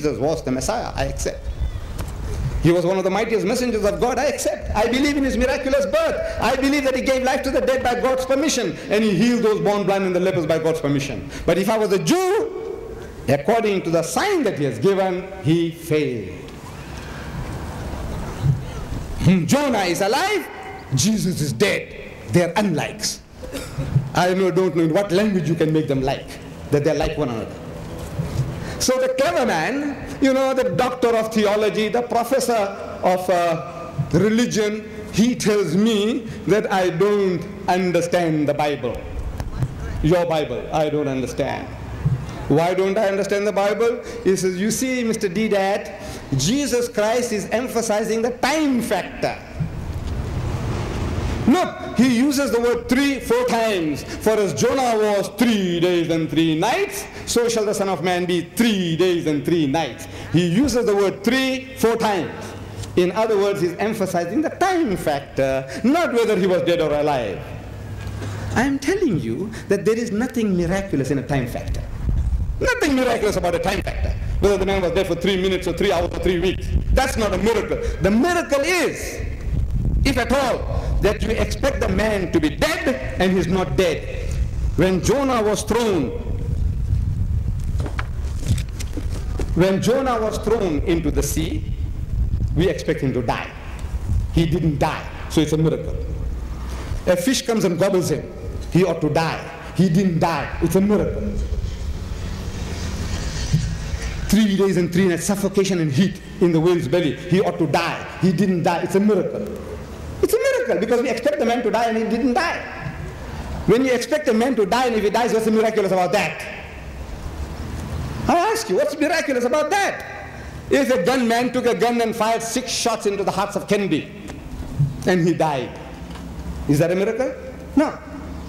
Jesus was the Messiah, I accept. He was one of the mightiest messengers of God, I accept. I believe in his miraculous birth. I believe that he gave life to the dead by God's permission, and he healed those born blind and the lepers by God's permission. But if I was a Jew, according to the sign that he has given, he failed. Jonah is alive, Jesus is dead. They are unlikes. I don't know in what language you can make them like, that they are like one another. So the clever man, the doctor of theology, the professor of religion, he tells me that I don't understand the Bible. Your Bible, I don't understand. Why don't I understand the Bible? He says, you see, Mr. Didat, Jesus Christ is emphasizing the time factor. Look, he uses the word 3-4 times. For as Jonah was 3 days and 3 nights, so shall the Son of Man be 3 days and 3 nights. He uses the word 3-4 times. In other words, he's emphasizing the time factor, not whether he was dead or alive. I am telling you that there is nothing miraculous in a time factor. Nothing miraculous about a time factor. Whether the man was dead for 3 minutes or 3 hours or 3 weeks. That's not a miracle. The miracle is, if at all, that you expect the man to be dead and he's not dead. When Jonah was thrown into the sea, we expect him to die. He didn't die, so it's a miracle. A fish comes and gobbles him, he ought to die. He didn't die, it's a miracle. 3 days and 3 nights, suffocation and heat in the whale's belly, he ought to die. He didn't die, it's a miracle. It's a miracle because we expect the man to die and he didn't die. When you expect a man to die and if he dies, what's miraculous about that? I ask you, what's miraculous about that? If a gunman took a gun and fired 6 shots into the hearts of Kennedy and he died, is that a miracle? No.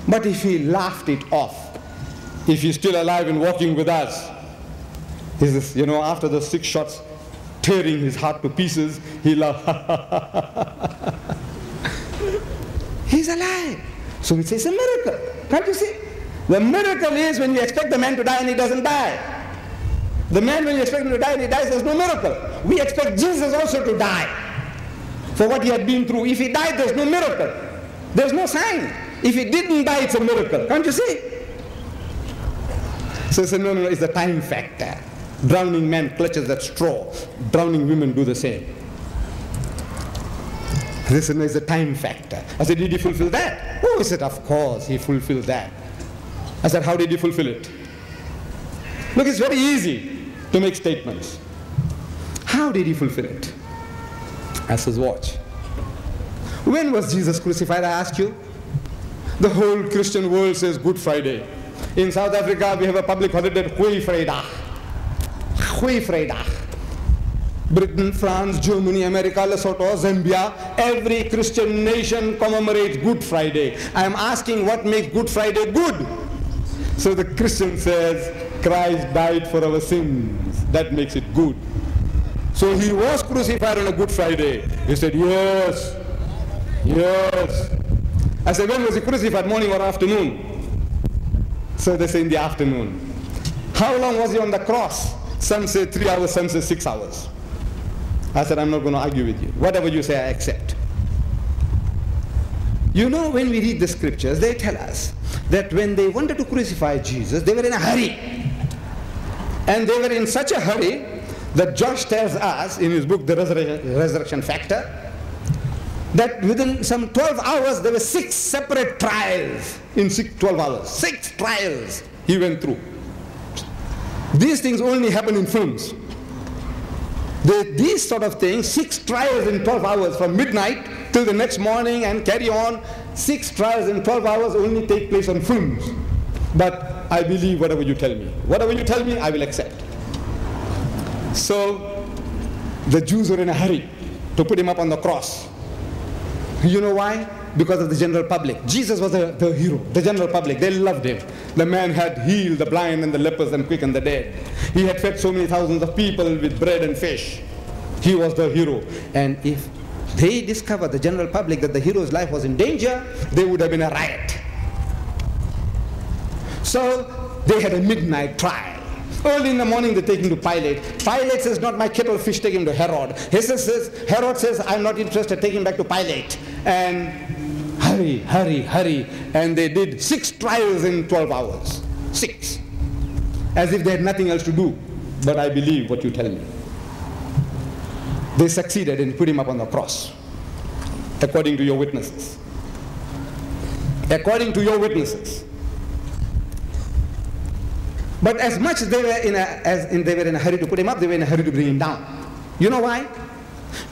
But if he laughed it off, if he's still alive and walking with us, after the 6 shots tearing his heart to pieces, he laughed. He's alive. So it says a miracle. Can't you see? The miracle is when you expect the man to die and he doesn't die. The man, when you expect him to die and he dies, there's no miracle. We expect Jesus also to die for what he had been through. If he died, there's no miracle. There's no sign. If he didn't die, it's a miracle. Can't you see? So it's no, it's the time factor. Drowning man clutches at straw. Drowning women do the same. This is the time factor. I said, did he fulfill that? Oh, he said, of course, he fulfilled that. I said, how did he fulfill it? Look, it's very easy to make statements. How did he fulfill it? I says, watch. When was Jesus crucified, I ask you? The whole Christian world says Good Friday. In South Africa, we have a public holiday, Goeie Vrydag. Goeie Vrydag. Britain, France, Germany, America, Lesotho, Zambia, every Christian nation commemorates Good Friday. I am asking what makes Good Friday good? So the Christian says, Christ died for our sins. That makes it good. So he was crucified on a Good Friday. He said, yes, yes. I said, when was he crucified, morning or afternoon? So they say in the afternoon. How long was he on the cross? Some say 3 hours, some say 6 hours. I said, I'm not going to argue with you. Whatever you say, I accept. You know, when we read the scriptures, they tell us that when they wanted to crucify Jesus, they were in a hurry. And they were in such a hurry that Josh tells us in his book, The Resurrection Factor, that within some 12 hours, there were 6 separate trials in 12 hours. 6 trials he went through. These things only happen in films. These sort of things, 6 trials in 12 hours from midnight till the next morning and carry on, 6 trials in 12 hours only take place on films. But I believe whatever you tell me. Whatever you tell me, I will accept. So the Jews were in a hurry to put him up on the cross. You know why? Because of the general public. Jesus was the hero, the general public. They loved him. The man had healed the blind and the lepers and quickened the dead. He had fed so many thousands of people with bread and fish. He was the hero. And if they discovered, the general public, that the hero's life was in danger, there would have been a riot. So they had a midnight trial. Early in the morning, they take him to Pilate. Pilate says, not my kettle fish, take him to Herod. Herod says, I'm not interested, take him back to Pilate. And hurry, hurry, hurry. And they did 6 trials in 12 hours. 6. As if they had nothing else to do. But I believe what you tell me. They succeeded and put him up on the cross. According to your witnesses. According to your witnesses. But as much as they were in a hurry to put him up, they were in a hurry to bring him down. You know why?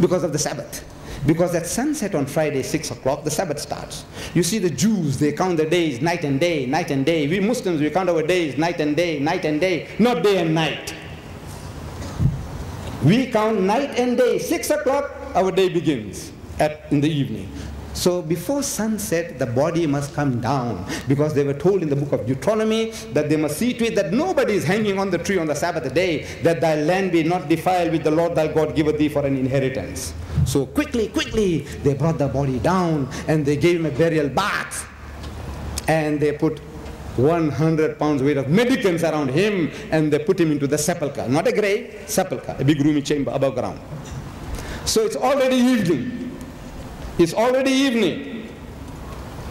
Because of the Sabbath. Because at sunset on Friday, 6 o'clock, the Sabbath starts. You see, the Jews, they count the days night and day, night and day. We Muslims, we count our days night and day, not day and night. We count night and day. 6 o'clock, our day begins in the evening. So before sunset, the body must come down, because they were told in the book of Deuteronomy that they must see to it that nobody is hanging on the tree on the Sabbath day, that thy land be not defiled which the Lord thy God giveth thee for an inheritance. So quickly, they brought the body down and they gave him a burial bath. And they put 100 pounds weight of medicines around him, and they put him into the sepulchre. Not a grave, sepulchre, a big roomy chamber above ground. So it's already evening. It's already evening.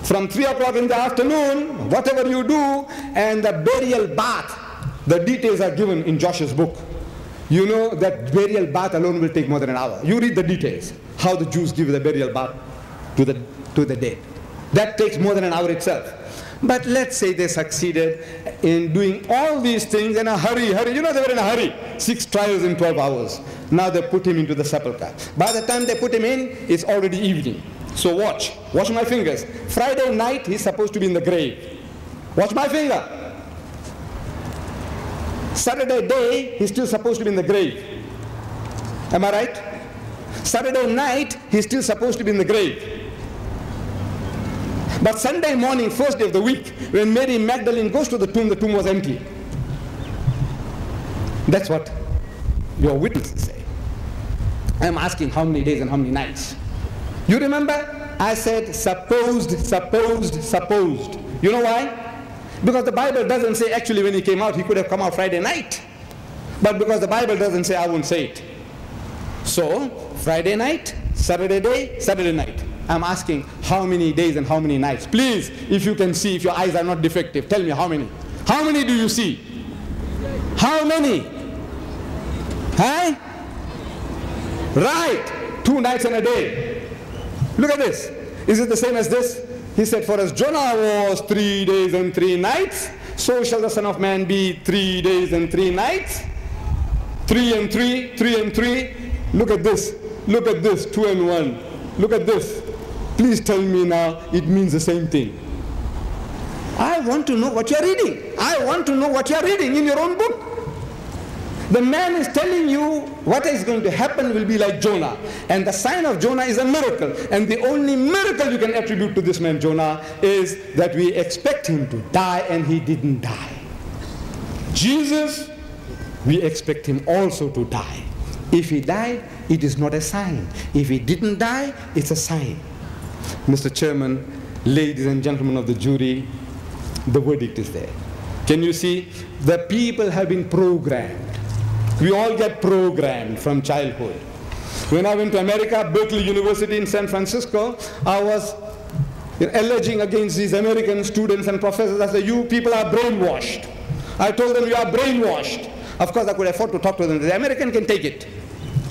From 3 o'clock in the afternoon, whatever you do, and the burial bath, the details are given in Josh's book. You know that burial bath alone will take more than an hour. You read the details, how the Jews give the burial bath to the dead. That takes more than an hour itself. But let's say they succeeded in doing all these things in a hurry. You know, they were in a hurry. 6 trials in 12 hours. Now they put him into the sepulchre. By the time they put him in, it's already evening. So watch my fingers. Friday night, he's supposed to be in the grave. Watch my finger. Saturday day, he's still supposed to be in the grave. Am I right? Saturday night, he's still supposed to be in the grave. But Sunday morning, first day of the week, when Mary Magdalene goes to the tomb was empty. That's what your witnesses say. I'm asking how many days and how many nights. You remember? I said supposed. You know why? Because the Bible doesn't say actually when he came out, he could have come out Friday night. But because the Bible doesn't say, I won't say it. So, Friday night, Saturday day, Saturday night. I'm asking how many days and how many nights. Please, if you can see, if your eyes are not defective, tell me how many. How many do you see? How many? Huh? Right. 2 nights and a day. Look at this. Is it the same as this? He said, for as Jonah was 3 days and 3 nights, so shall the Son of Man be 3 days and 3 nights. 3 and 3, 3 and 3. Look at this. Look at this. 2 and 1. Look at this. Please tell me now it means the same thing. I want to know what you are reading. I want to know what you are reading in your own book. The man is telling you what is going to happen will be like Jonah. And the sign of Jonah is a miracle. And the only miracle you can attribute to this man Jonah is that we expect him to die and he didn't die. Jesus, we expect him also to die. If he died, it is not a sign. If he didn't die, it's a sign. Mr. Chairman, ladies and gentlemen of the jury, the verdict is there. Can you see? The people have been programmed. We all get programmed from childhood. When I went to America, Berkeley University in San Francisco, I was alleging against these American students and professors. I said, you people are brainwashed. I told them, you are brainwashed. Of course, I could afford to talk to them. The American can take it.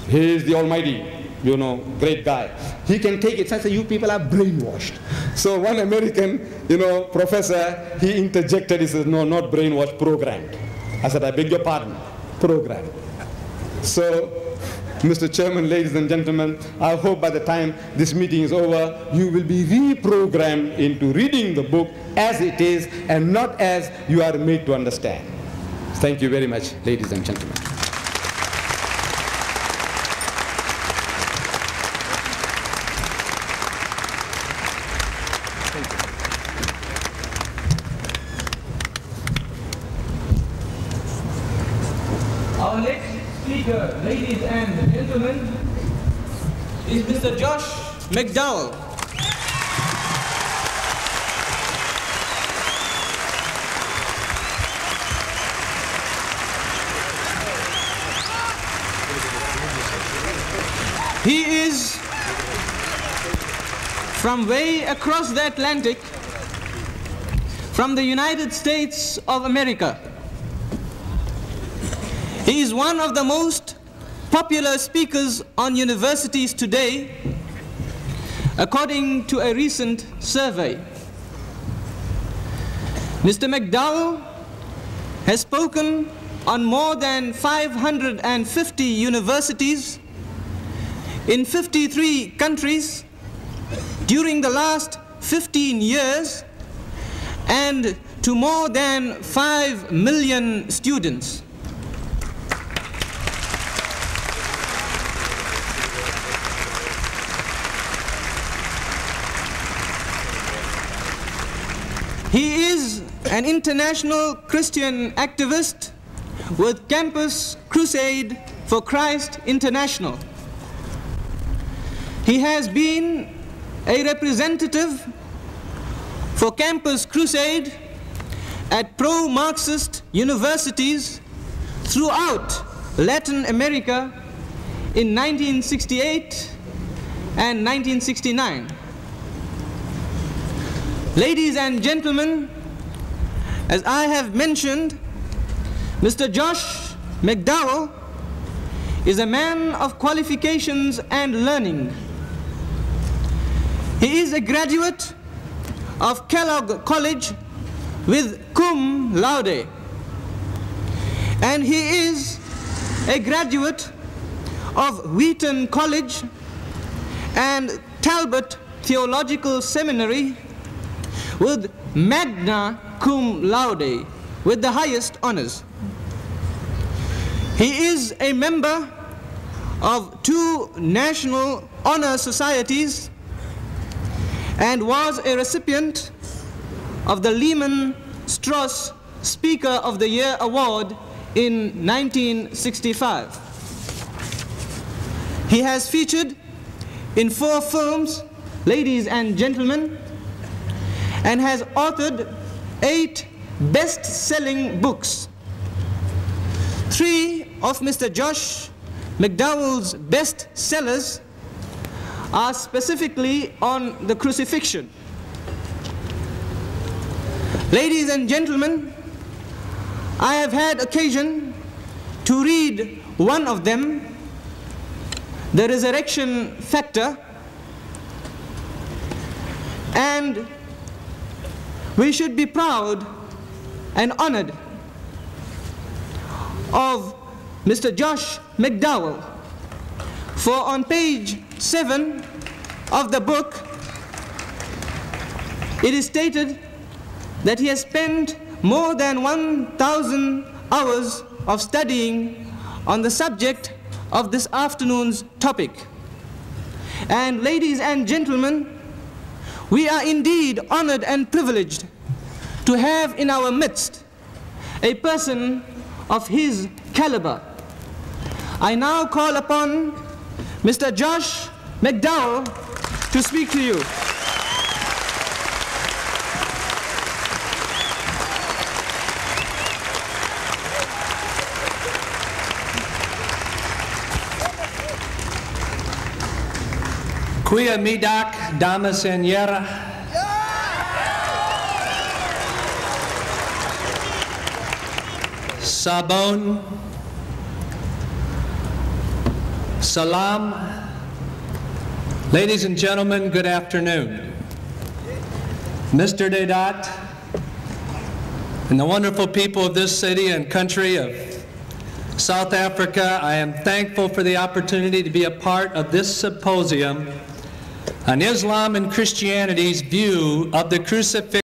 He is the almighty, you know, great guy. He can take it. So I said, you people are brainwashed. So one American, you know, professor, he interjected. He says, no, not brainwashed, programmed. I said, I beg your pardon, programmed. So, Mr. Chairman, ladies and gentlemen, I hope by the time this meeting is over, you will be reprogrammed into reading the book as it is and not as you are made to understand. Thank you very much, ladies and gentlemen. Our next speaker, ladies and gentlemen, is Mr. Josh McDowell. He is from way across the Atlantic, from the United States of America. He is one of the most popular speakers on universities today, according to a recent survey. Mr. McDowell has spoken on more than 550 universities in 53 countries during the last 15 years and to more than 5 million students. He is an international Christian activist with Campus Crusade for Christ International. He has been a representative for Campus Crusade at pro-Marxist universities throughout Latin America in 1968 and 1969. Ladies and gentlemen, as I have mentioned, Mr. Josh McDowell is a man of qualifications and learning. He is a graduate of Kellogg College with cum laude, and he is a graduate of Wheaton College and Talbot Theological Seminary with magna cum laude, with the highest honors. He is a member of 2 national honor societies and was a recipient of the Lehman Strauss Speaker of the Year Award in 1965. He has featured in 4 films, ladies and gentlemen, and has authored 8 best-selling books. 3 of Mr. Josh McDowell's best-sellers are specifically on the crucifixion. Ladies and gentlemen, I have had occasion to read one of them, The Resurrection Factor, and we should be proud and honored of Mr. Josh McDowell, for on page 7 of the book it is stated that he has spent more than 1,000 hours of studying on the subject of this afternoon's topic. And ladies and gentlemen, we are indeed honored and privileged to have in our midst a person of his caliber. I now call upon Mr. Josh McDowell to speak to you. Kuya midak damas en yera. Sabon. Salam. Ladies and gentlemen, good afternoon. Mr. Dedat and the wonderful people of this city and country of South Africa, I am thankful for the opportunity to be a part of this symposium on Islam and Christianity's view of the crucifixion